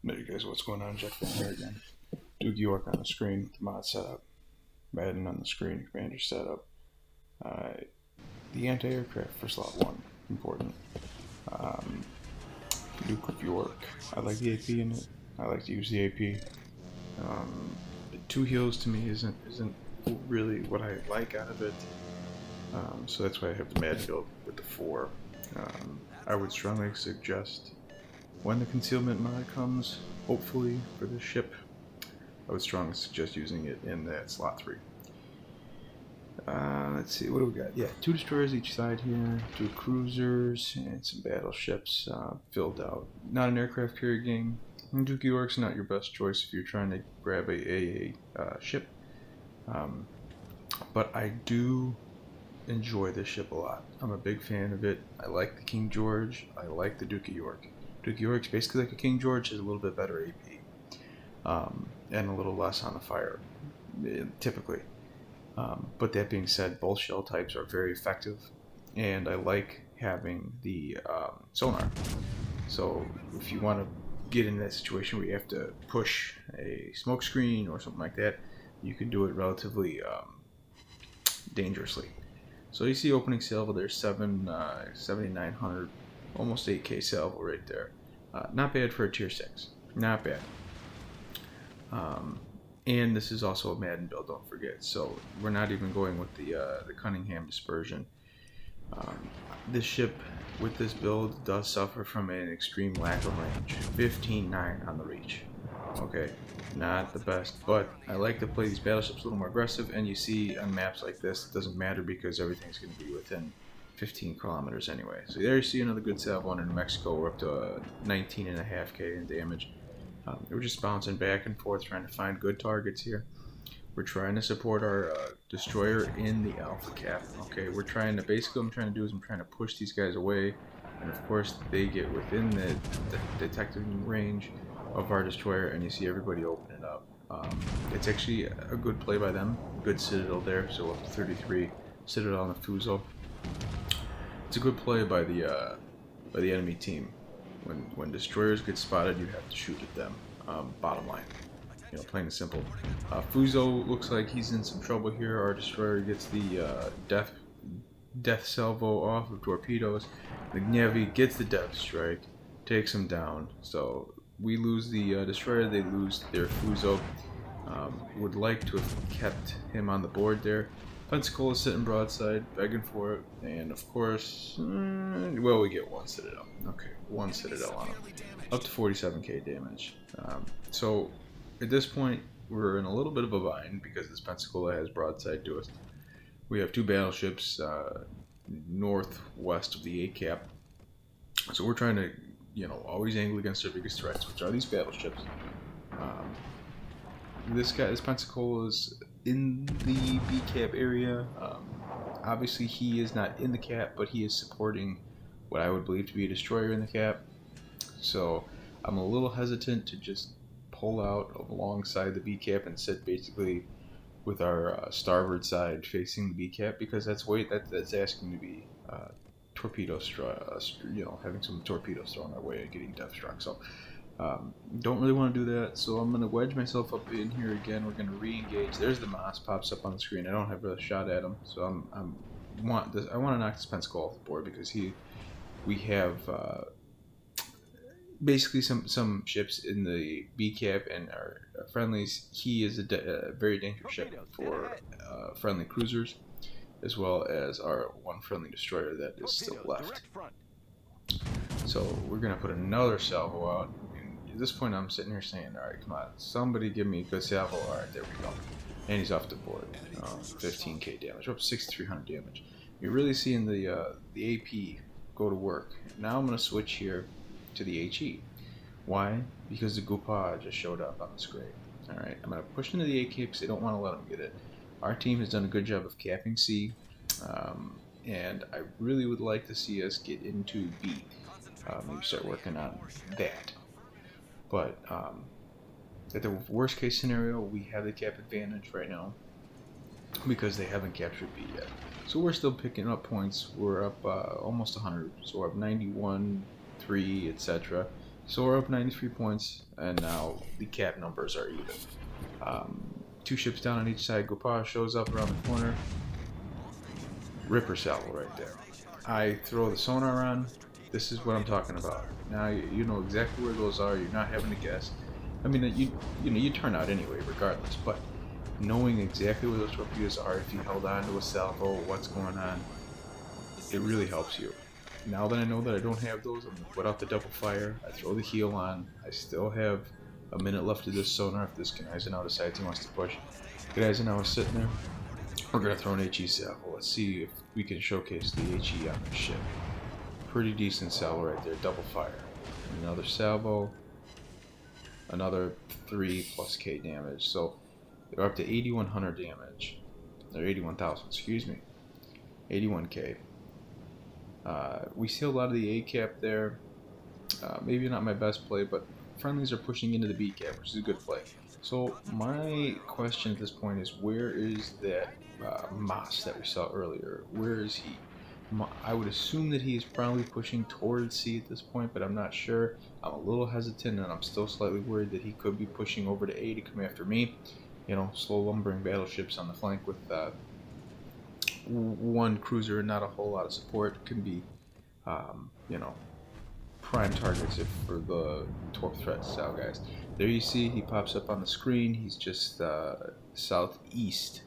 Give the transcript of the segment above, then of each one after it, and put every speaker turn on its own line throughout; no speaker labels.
There you guys, what's going on? Jeff here again. Duke York on the screen, mod setup. Madden on the screen, commander setup. The anti-aircraft for slot 1, important. Duke of York. I like the AP in it. I like to use the AP. Two heals to me isn't really what I like out of it. So that's why I have the Madden build with the 4. I would strongly suggest when the concealment mod comes, hopefully for this ship, I would strongly suggest using it in that slot 3. Let's see, what do we got? Yeah, 2 destroyers each side here, 2 cruisers, and some battleships filled out. Not an aircraft carrier game. Duke York's not your best choice if you're trying to grab a ship. But I do enjoy this ship a lot. I'm a big fan of it. I like the King George. I like the Duke of York. Duke of York's basically like a King George, has a little bit better AP. And a little less on the fire, typically. But that being said, both shell types are very effective, and I like having the sonar. So if you want to get in that situation where you have to push a smoke screen or something like that, you can do it relatively dangerously. So you see opening salvo, there's 7,900, almost 8k salvo right there. Not bad for a tier 6, not bad. And this is also a Madden build, don't forget. So we're not even going with the Cunningham dispersion. This ship with this build does suffer from an extreme lack of range. 15.9 on the reach. Okay, not the best, but I like to play these battleships a little more aggressive, and you see on maps like this, it doesn't matter because everything's going to be within 15 kilometers anyway. So there you see another good salvo in New Mexico. We're up to 19.5k in damage. We're just bouncing back and forth trying to find good targets here. We're trying to support our destroyer in the alpha cap. Okay, we're trying to, basically what I'm trying to do is I'm trying to push these guys away, and of course they get within the detecting range of our destroyer, and you see everybody opening up. It's actually a good play by them. Good citadel there, so up to 33 citadel on the Fuso. It's a good play by the enemy team. When destroyers get spotted, you have to shoot at them. Bottom line, plain and simple. Fuso looks like he's in some trouble here. Our destroyer gets the death salvo off of torpedoes. The Navy gets the death strike, takes him down. So we lose the destroyer, they lose their Fuso. Would like to have kept him on the board there. Pensacola is sitting broadside, begging for it, and of course, well, we get 1 citadel. Okay, 1 citadel on him, up to 47k damage. So at this point, we're in a little bit of a bind because this Pensacola has broadside to us. We have 2 battleships northwest of the A cap, so we're trying to, always angle against our biggest threats, which are these battleships. This Pensacola's in the B cap area. Obviously, he is not in the cap, but he is supporting what I would believe to be a destroyer in the cap. So I'm a little hesitant to just pull out alongside the B cap and sit basically with our starboard side facing the B cap, because that's asking to be having some torpedoes thrown our way and getting death struck. So don't really want to do that, so I'm going to wedge myself up in here again. We're going to re-engage. There's the Moss pops up on the screen. I don't have a shot at him, so I want to knock this Pensacola off the board because we have basically some ships in the B cap and our friendlies. He is a very dangerous ship for friendly cruisers, as well as our 1 friendly destroyer that is still left. So we're going to put another salvo out. At this point, I'm sitting here saying, all right, come on, somebody give me a good salvo. All right, there we go. And he's off the board. 15k damage, up to 6,300 damage. You're really seeing the AP go to work. Now I'm going to switch here to the HE. Why? Because the Gupa just showed up on the screen. All right, I'm going to push into the AK because they don't want to let them get it. Our team has done a good job of capping C, and I really would like to see us get into B. Maybe start working on that. But at the worst case scenario, we have the cap advantage right now because they haven't captured B yet. So we're still picking up points. We're up almost 100. So we're up 91 3, etc. So we're up 93 points, and now the cap numbers are even. 2 ships down on each side. Gopal shows up around the corner. Ripper salvo right there. I throw the sonar on. This is what I'm talking about. Now you know exactly where those are. You're not having to guess. I mean, you turn out anyway, regardless. But knowing exactly where those torpedoes are, if you held on to a salvo, what's going on, it really helps you. Now that I know that I don't have those, I'm gonna put out the double fire. I throw the heel on. I still have a minute left of this sonar. If this Eisenhower decides he wants to push, Eisenhower is sitting there. We're gonna throw an HE salvo. Let's see if we can showcase the HE on the ship. Pretty decent salvo right there. Double fire. Another salvo. Another 3 plus K damage. So they're up to 8,100 damage. Or 81,000, excuse me. 81K. We see a lot of the A cap there. Maybe not my best play, but friendlies are pushing into the B cap, which is a good play. So my question at this point is, where is that Moss that we saw earlier? Where is he? I would assume that he is probably pushing towards C at this point, but I'm not sure. I'm a little hesitant, and I'm still slightly worried that he could be pushing over to A to come after me. You know, slow lumbering battleships on the flank with one cruiser and not a whole lot of support can be, you know, prime targets for the torp threat style guys. There you see he pops up on the screen. He's just southeast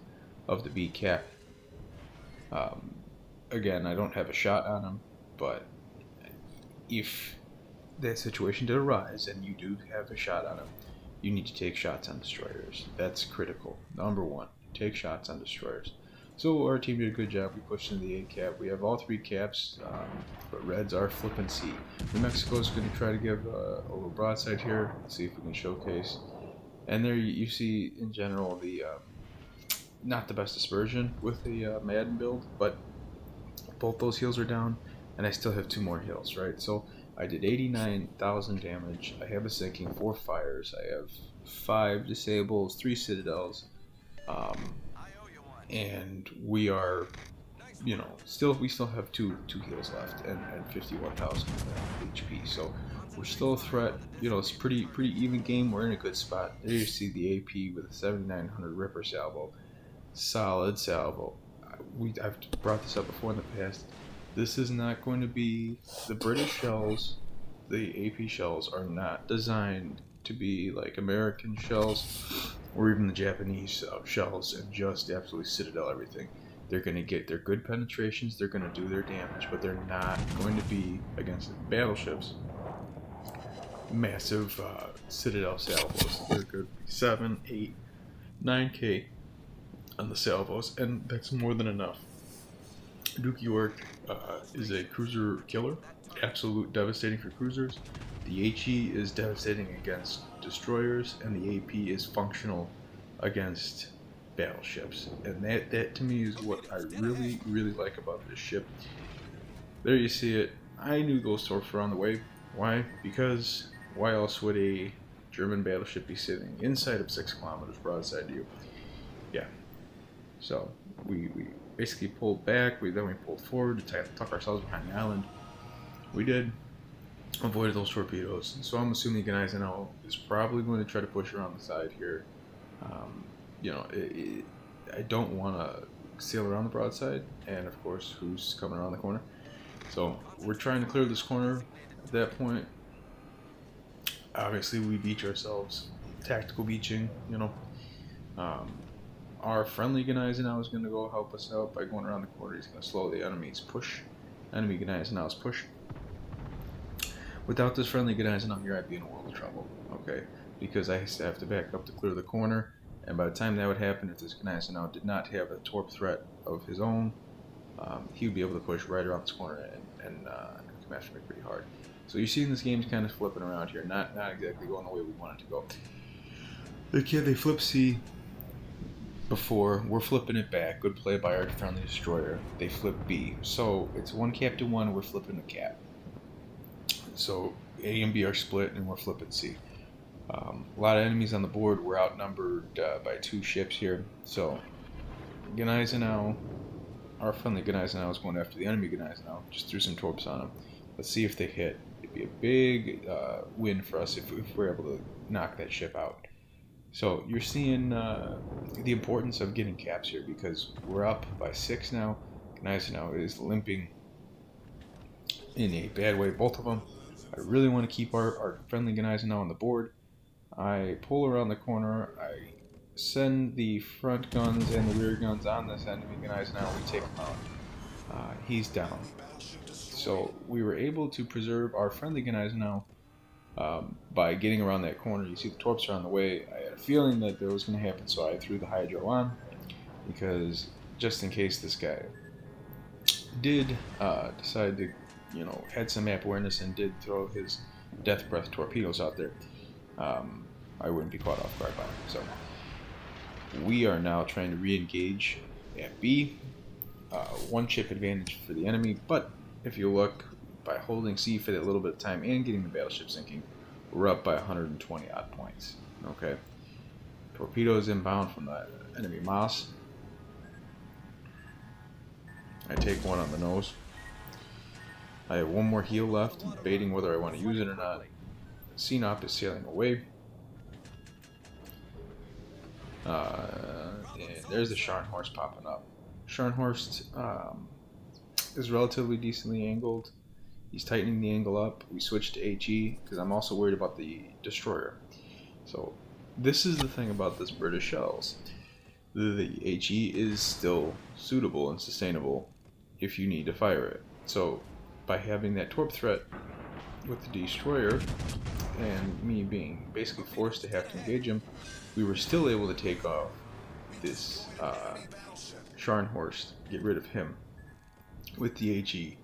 of the B cap. Again, I don't have a shot on him, but if that situation did arise and you do have a shot on him, you need to take shots on destroyers. That's critical. Number 1, take shots on destroyers. So our team did a good job. We pushed into the A cap. We have all 3 caps, but Reds are flipping C. New Mexico is going to try to give a little broadside here. Let's see if we can showcase. And there you see, in general, the not the best dispersion with the Madden build, but both those heals are down, and I still have 2 more heals, right? So I did 89,000 damage. I have a sinking, 4 fires. I have 5 disables, 3 citadels. And we are, you know, we still have two heals left and 51,000 HP. So we're still a threat. You know, it's pretty even game. We're in a good spot. There you see the AP with a 7,900 Ripper salvo, solid salvo. I've brought this up before in the past. This is not going to be the British shells. The AP shells are not designed to be like American shells or even the Japanese shells and just absolutely citadel everything. They're going to get their good penetrations, they're going to do their damage, but they're not going to be against battleships. Massive citadel salvos. They're good 7, 8, 9K on the salvos, and that's more than enough. Duke York is a cruiser killer, absolute devastating for cruisers. The HE is devastating against destroyers, and the AP is functional against battleships. And that to me is what I really like about this ship. There you see it. I knew those torps were on the way. Why? Because why else would a German battleship be sitting inside of 6 kilometers broadside to you? Yeah. So we basically pulled back. Then we pulled forward to tuck ourselves behind the island. We did. Avoided those torpedoes. So I'm assuming Gneisenau is probably going to try to push around the side here. You know, I don't want to sail around the broadside, and of course, who's coming around the corner? So we're trying to clear this corner. At that point, obviously we beach ourselves. Tactical beaching, you know. Our friendly Gneisenau is going to go help us out by going around the corner. He's going to slow the enemy's push. Enemy Gneisenau's push. Without this friendly Gneisenau here, I'd be in a world of trouble, okay? Because I have to back up to clear the corner, and by the time that would happen, if this Gneisenau did not have a torp threat of his own, he would be able to push right around this corner and come after me pretty hard. So you're seeing this game's kind of flipping around here, not exactly going the way we want it to go. They flip C before, we're flipping it back. Good play by our friendly destroyer. They flip B. So it's 1 cap to 1, we're flipping the cap. So A and B are split, and we're flipping C. A lot of enemies on the board. We're outnumbered by 2 ships here. So Gneisenau, our friendly Gneisenau is going after the enemy Gneisenau. Just threw some torps on him. Let's see if they hit. It'd be a big win for us if we're able to knock that ship out. So you're seeing the importance of getting caps here, because we're up by 6 now. Gneisenau is limping in a bad way, both of them. I really want to keep our friendly Gneisenau on the board. I pull around the corner, I send the front guns and the rear guns on this enemy Gneisenau, we take him out. He's down. So we were able to preserve our friendly Gneisenau by getting around that corner. You see the torps are on the way. I had a feeling that that was going to happen, so I threw the hydro on, because just in case this guy did decide to, had some map awareness and did throw his death breath torpedoes out there, I wouldn't be caught off guard by him. So we are now trying to re-engage at B. One ship advantage for the enemy, but if you look, by holding C for that little bit of time and getting the battleship sinking, we're up by 120 odd points. Okay, torpedoes inbound from the enemy Moss. I take one on the nose. I have one more heel left. I'm debating whether I want to use it or not. CNOP is sailing away. And there's the Scharnhorst popping up. Scharnhorst is relatively decently angled. He's tightening the angle up. We switched to HE because I'm also worried about the destroyer. So this is the thing about this British shells. The HE is still suitable and sustainable if you need to fire it. So by having that torp threat with the destroyer and me being basically forced to have to engage him, we were still able to take off this Scharnhorst, get rid of him with the HE.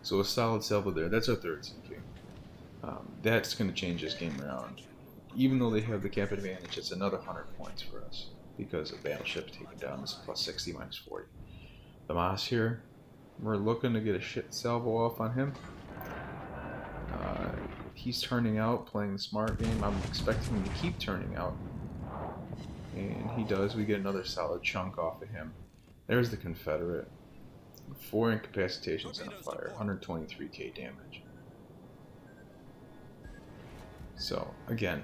So a solid salvo there. That's our third sinking. That's going to change this game around. Even though they have the cap advantage, it's another 100 points for us because of battleships taken down. This is plus 60, minus 40. The Moss here, we're looking to get a shit salvo off on him. He's turning out, playing the smart game. I'm expecting him to keep turning out. And he does. We get another solid chunk off of him. There's the Confederate. 4 incapacitations and a fire. 123k damage. So, again,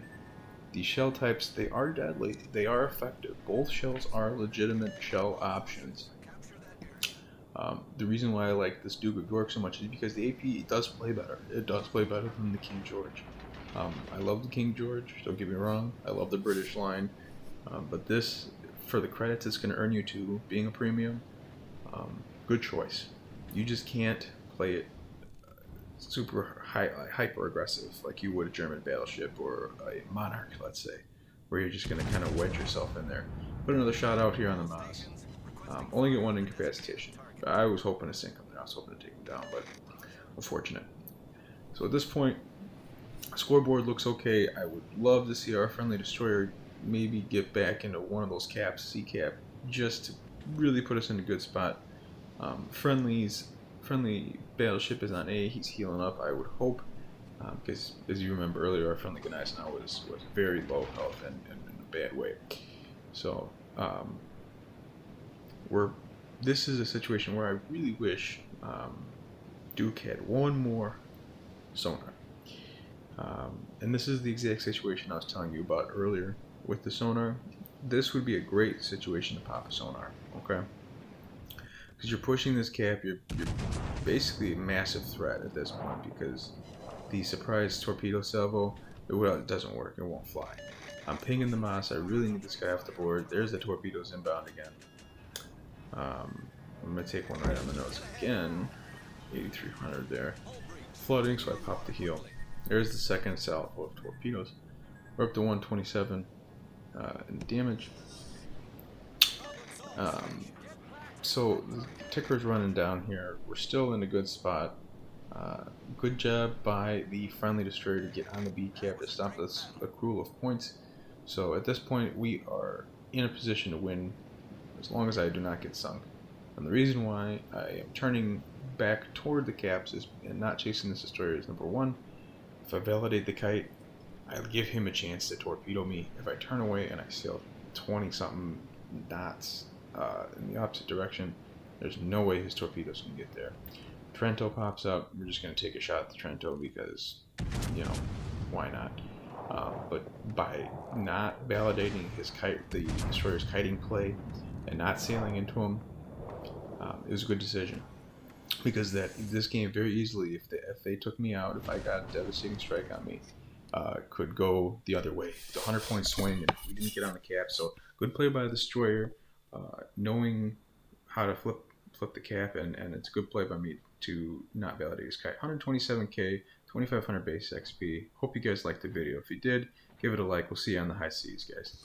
these shell types, they are deadly. They are effective. Both shells are legitimate shell options. The reason why I like this Duke of York so much is because the AP does play better. It does play better than the King George. I love the King George, don't get me wrong. I love the British line. But this, for the credits it's going to earn you to being a premium, good choice. You just can't play it super hyper aggressive like you would a German battleship or a Monarch, let's say, where you're just going to kind of wedge yourself in there. Put another shot out here on the Moss. Only get 1 incapacitation. I was hoping to sink him there. I was hoping to take him down, but unfortunate. So at this point, scoreboard looks okay. I would love to see our friendly destroyer maybe get back into one of those caps, C-cap, just to really put us in a good spot. Friendly battleship is on A. He's healing up, I would hope, because as you remember earlier, our friendly Gneisenau was very low health and in a bad way. So this is a situation where I really wish Duke had one more sonar. And this is the exact situation I was telling you about earlier with the sonar. This would be a great situation to pop a sonar, okay? Because you're pushing this cap, you're basically a massive threat at this point, because the surprise torpedo salvo, it doesn't work, it won't fly. I'm pinging the Moss, I really need this guy off the board. There's the torpedoes inbound again. I'm going to take one right on the nose again. 8,300 there. Flooding, so I pop the heel. There's the second salvo of torpedoes. We're up to 127 in damage. So the ticker's running down here. We're still in a good spot. Good job by the friendly destroyer to get on the B cap to stop this accrual of points. So at this point we are in a position to win as long as I do not get sunk. And the reason why I am turning back toward the caps and not chasing this destroyer is, number one, if I validate the kite, I'll give him a chance to torpedo me. If I turn away and I sail 20-something knots in the opposite direction, there's no way his torpedoes can get there. Trento pops up, we're just going to take a shot at the Trento because, you know, why not? But by not validating his the destroyer's kiting play and not sailing into him, it was a good decision. Because this game very easily, if they took me out, if I got a devastating strike on me, could go the other way. The 100-point swing, and we didn't get on the cap. So good play by the destroyer, knowing how to flip the cap, and it's a good play by me to not validate his kite. 127k, 2500 base XP. Hope you guys liked the video. If you did, give it a like. We'll see you on the high seas, guys.